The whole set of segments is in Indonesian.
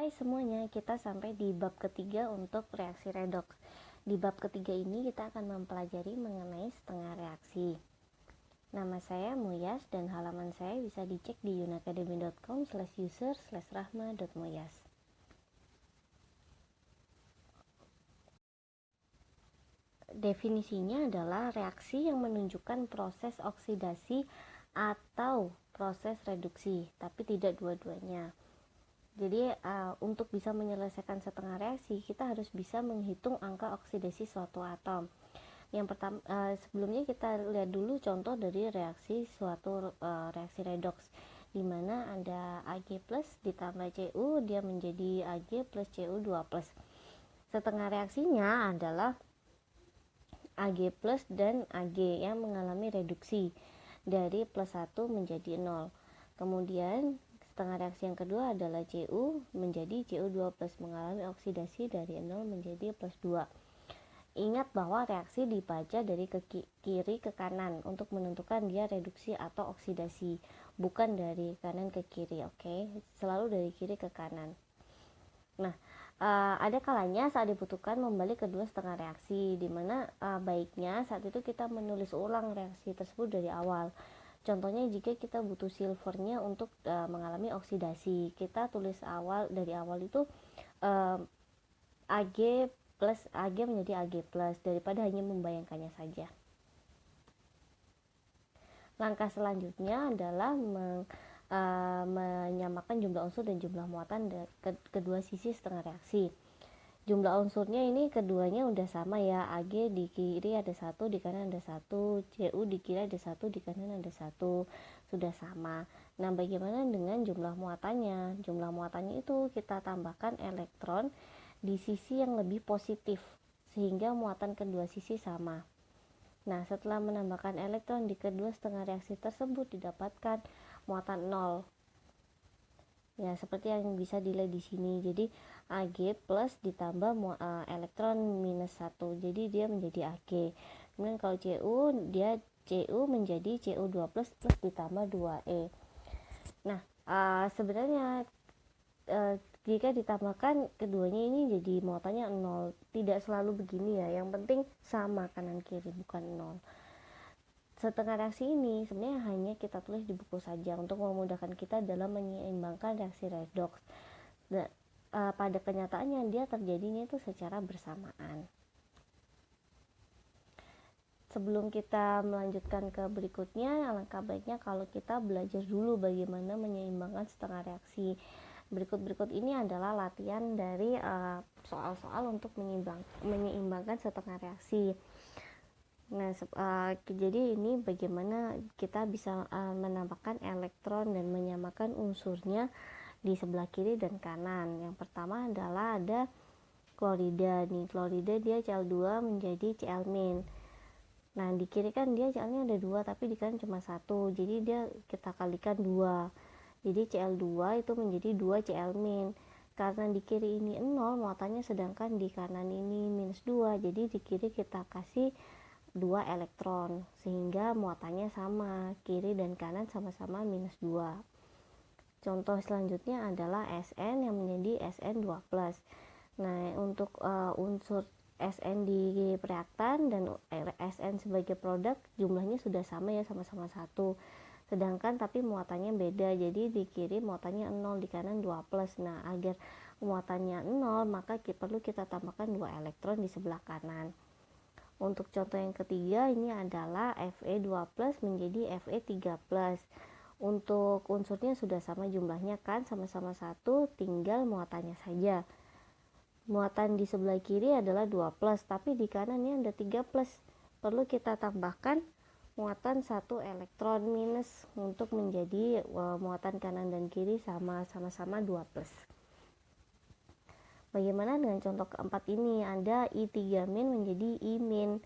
Hai semuanya, kita sampai di bab ketiga untuk reaksi redoks. Di bab ketiga ini kita akan mempelajari mengenai setengah reaksi. Nama saya Muyas dan halaman saya bisa dicek di unacademy.com/user/rahma.muyas. Definisinya adalah reaksi yang menunjukkan proses oksidasi atau proses reduksi, tapi tidak dua-duanya. Jadi untuk bisa menyelesaikan setengah reaksi, kita harus bisa menghitung angka oksidasi suatu atom. Yang pertama, sebelumnya kita lihat dulu contoh dari reaksi suatu reaksi redoks, di mana ada Ag plus ditambah Cu, dia menjadi Ag plus Cu2 plus. Setengah reaksinya adalah Ag plus dan Ag yang mengalami reduksi dari plus 1 menjadi 0. Kemudian setengah reaksi yang kedua adalah Cu menjadi Cu2 plus, mengalami oksidasi dari 0 menjadi plus 2. Ingat bahwa reaksi dibaca dari kiri ke kanan untuk menentukan dia reduksi atau oksidasi, bukan dari kanan ke kiri, oke? Selalu dari kiri ke kanan. Nah, ada kalanya saat dibutuhkan membalik kedua setengah reaksi, dimana baiknya saat itu kita menulis ulang reaksi tersebut dari awal. Contohnya jika kita butuh silvernya untuk mengalami oksidasi, kita tulis dari awal itu Ag plus Ag menjadi Ag plus daripada hanya membayangkannya saja. Langkah selanjutnya adalah menyamakan jumlah unsur dan jumlah muatan kedua sisi setengah reaksi. Jumlah unsurnya ini keduanya udah sama ya, Ag di kiri ada 1, di kanan ada 1, Cu di kiri ada 1, di kanan ada 1, sudah sama. Nah, bagaimana dengan jumlah muatannya? Jumlah muatannya itu kita tambahkan elektron di sisi yang lebih positif sehingga muatan kedua sisi sama. Nah, setelah menambahkan elektron di kedua setengah reaksi tersebut didapatkan muatan 0. Ya, seperti yang bisa dilihat di sini. Jadi Ag plus ditambah elektron minus 1. Jadi dia menjadi Ag. Kemudian kalau Cu, dia Cu menjadi Cu2 plus ditambah 2E. Nah, sebenarnya jika ditambahkan keduanya ini jadi muatannya 0. Tidak selalu begini ya. Yang penting sama kanan kiri, bukan 0. Setengah reaksi ini sebenarnya hanya kita tulis di buku saja untuk memudahkan kita dalam menyeimbangkan reaksi redoks. Pada kenyataannya dia terjadinya itu secara bersamaan. Sebelum kita melanjutkan ke berikutnya, alangkah baiknya kalau kita belajar dulu bagaimana menyeimbangkan setengah reaksi. Berikut ini adalah latihan dari soal-soal untuk menyeimbangkan setengah reaksi. Nah, jadi ini bagaimana kita bisa menambahkan elektron dan menyamakan unsurnya di sebelah kiri dan kanan. Yang pertama adalah ada klorida. Nih, klorida dia Cl2 menjadi Cl-. Nah, di kiri kan dia Cl-nya ada 2, tapi di kanan cuma 1. Jadi dia kita kalikan 2. Jadi Cl2 itu menjadi 2 Cl-. Karena di kiri ini 0 muatannya, sedangkan di kanan ini minus 2. Jadi di kiri kita kasih 2 elektron sehingga muatannya sama, kiri dan kanan sama-sama minus 2. Contoh selanjutnya adalah Sn yang menjadi Sn2+. Nah, untuk unsur Sn di reaktan dan Sn sebagai produk jumlahnya sudah sama ya, sama-sama 1. Sedangkan tapi muatannya beda, jadi di kiri muatannya 0, di kanan 2+. Nah, agar muatannya 0 maka perlu kita tambahkan 2 elektron di sebelah kanan. Untuk contoh yang ketiga ini adalah Fe2+ menjadi Fe3+. Untuk unsurnya sudah sama jumlahnya kan, sama-sama 1, tinggal muatannya saja. Muatan di sebelah kiri adalah 2+, tapi di kanannya ada 3+. Perlu kita tambahkan muatan 1 elektron minus untuk menjadi muatan kanan dan kiri sama-sama 2+. Bagaimana dengan contoh keempat ini? Ada I3- menjadi I-.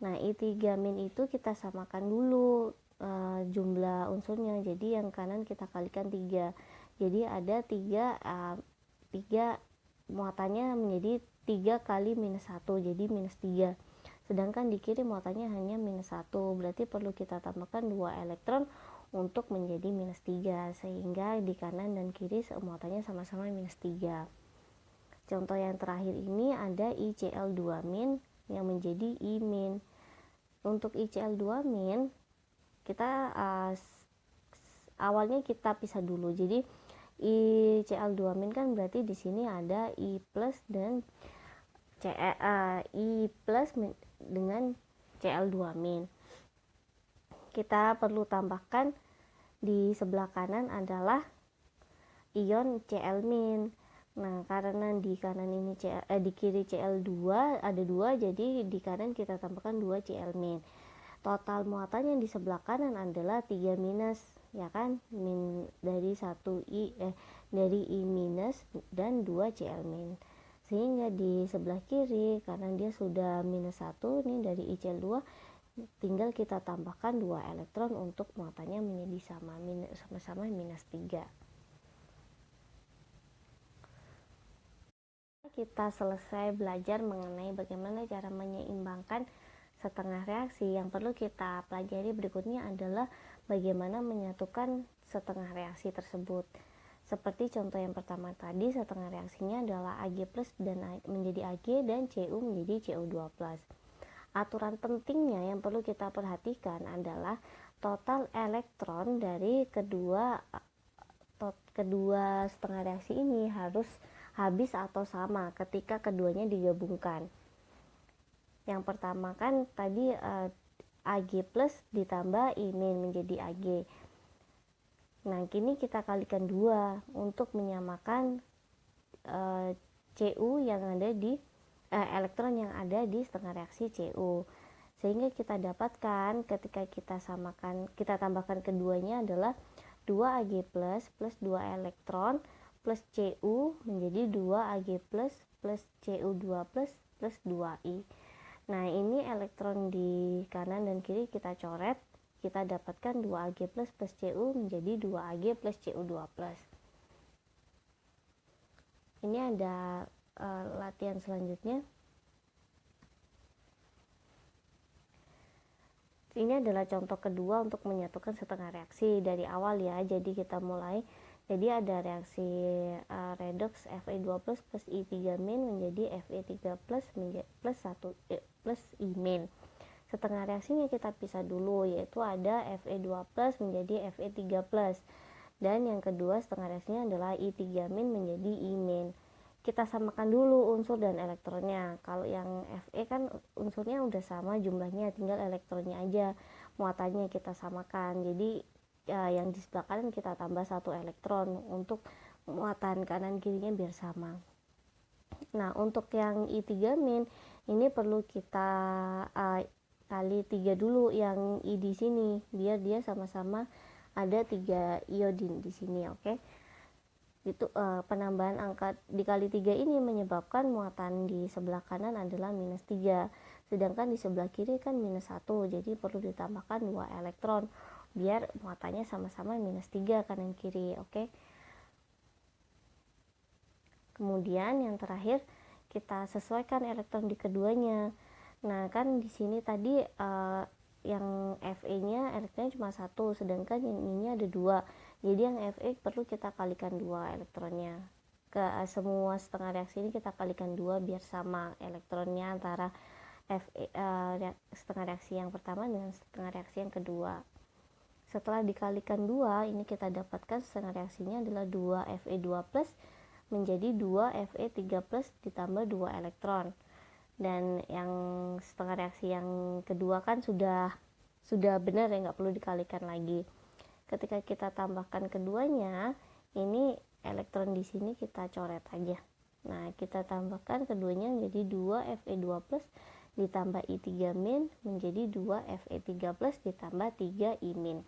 Nah, I3- itu kita samakan dulu jumlah unsurnya. Jadi yang kanan kita kalikan 3. Jadi ada 3 muatannya menjadi 3 kali minus 1, jadi minus 3. Sedangkan di kiri muatannya hanya minus 1. Berarti perlu kita tambahkan 2 elektron untuk menjadi -3, sehingga di kanan dan kiri muatannya sama-sama -3. Contoh yang terakhir ini ada ICl2- yang menjadi I-. Untuk ICl2- kita awalnya kita pisah dulu. Jadi ICl2- kan berarti di sini ada I+ dan I+ dengan Cl2-. Kita perlu tambahkan di sebelah kanan adalah ion Cl-. Nah, karena di kanan ini di kiri Cl2 ada 2, jadi di kanan kita tambahkan 2 Cl-. Total muatan yang di sebelah kanan adalah 3- ya kan? Dari dari I- dan 2 Cl-. Sehingga di sebelah kiri karena dia sudah -1 nih dari ICl2, tinggal kita tambahkan 2 elektron untuk muatannya menjadi sama-sama -3. Kita selesai belajar mengenai bagaimana cara menyeimbangkan setengah reaksi. Yang perlu kita pelajari berikutnya adalah bagaimana menyatukan setengah reaksi tersebut. Seperti contoh yang pertama tadi, setengah reaksinya adalah Ag+ dan menjadi Ag dan Cu menjadi Cu2+. Aturan pentingnya yang perlu kita perhatikan adalah total elektron dari kedua setengah reaksi ini harus habis atau sama ketika keduanya digabungkan. Yang pertama kan tadi Ag+ ditambah I- menjadi Ag. Nah, kini kita kalikan 2 untuk menyamakan Cu yang ada di elektron yang ada di setengah reaksi Cu. Sehingga kita dapatkan ketika kita tambahkan keduanya adalah 2 Ag+ plus 2 elektron plus Cu menjadi 2 Ag+ plus Cu2+ plus 2I. Nah, ini elektron di kanan dan kiri kita coret. Kita dapatkan 2 Ag+ plus Cu menjadi 2 Ag plus Cu2+. Ini ada latihan selanjutnya. Ini adalah contoh kedua untuk menyatukan setengah reaksi dari awal ya. Jadi kita mulai. Jadi ada reaksi redoks Fe2+ plus I3- menjadi Fe3+ plus 1 plus I-. Setengah reaksinya kita pisah dulu, yaitu ada Fe2+ menjadi Fe3+, dan yang kedua setengah reaksinya adalah I3- menjadi I-. Kita samakan dulu unsur dan elektronnya. Kalau yang Fe kan unsurnya udah sama jumlahnya, tinggal elektronnya aja muatannya kita samakan. Jadi yang di sebelah kanan kita tambah 1 elektron untuk muatan kanan kirinya biar sama. Nah, untuk yang I3- ini perlu kita kali 3 dulu yang I di sini biar dia sama-sama ada 3 iodin di sini, oke? Itu penambahan angka dikali 3 ini menyebabkan muatan di sebelah kanan adalah -3, sedangkan di sebelah kiri kan -1, jadi perlu ditambahkan 2 elektron biar muatannya sama-sama -3 kanan kiri, oke? Kemudian yang terakhir kita sesuaikan elektron di keduanya. Nah, kan di sini tadi yang Fe-nya elektronnya cuma 1, sedangkan yang ini ada 2. Jadi yang Fe perlu kita kalikan 2 elektronnya. Ke semua setengah reaksi ini kita kalikan 2 biar sama elektronnya antara setengah reaksi yang pertama dengan setengah reaksi yang kedua. Setelah dikalikan 2, ini kita dapatkan setengah reaksinya adalah 2 Fe2+ menjadi 2 Fe3+ ditambah 2 elektron. Dan yang setengah reaksi yang kedua kan sudah benar ya, nggak perlu dikalikan lagi. Ketika kita tambahkan keduanya, ini elektron di sini kita coret aja. Nah, kita tambahkan keduanya menjadi 2 Fe2+ ditambah I3- menjadi 2 Fe3+ ditambah 3 I-.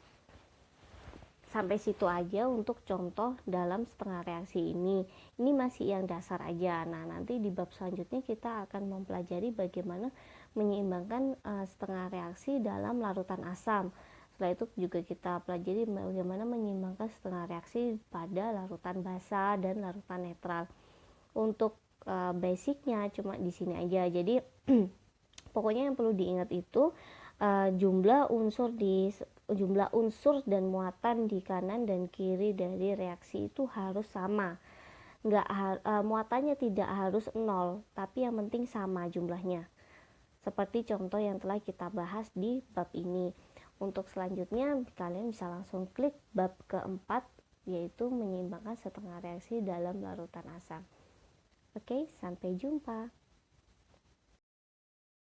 Sampai situ aja untuk contoh dalam setengah reaksi ini. Ini masih yang dasar aja. Nah, nanti di bab selanjutnya kita akan mempelajari bagaimana menyeimbangkan setengah reaksi dalam larutan asam. Setelah itu juga kita pelajari bagaimana menyeimbangkan setengah reaksi pada larutan basa dan larutan netral. Untuk basicnya cuma di sini aja. Jadi pokoknya yang perlu diingat itu jumlah unsur di jumlah unsur dan muatan di kanan dan kiri dari reaksi itu harus sama. Muatannya tidak harus 0, tapi yang penting sama jumlahnya. Seperti contoh yang telah kita bahas di bab ini. Untuk selanjutnya kalian bisa langsung klik bab keempat, yaitu menyeimbangkan setengah reaksi dalam larutan asam. Oke, sampai jumpa.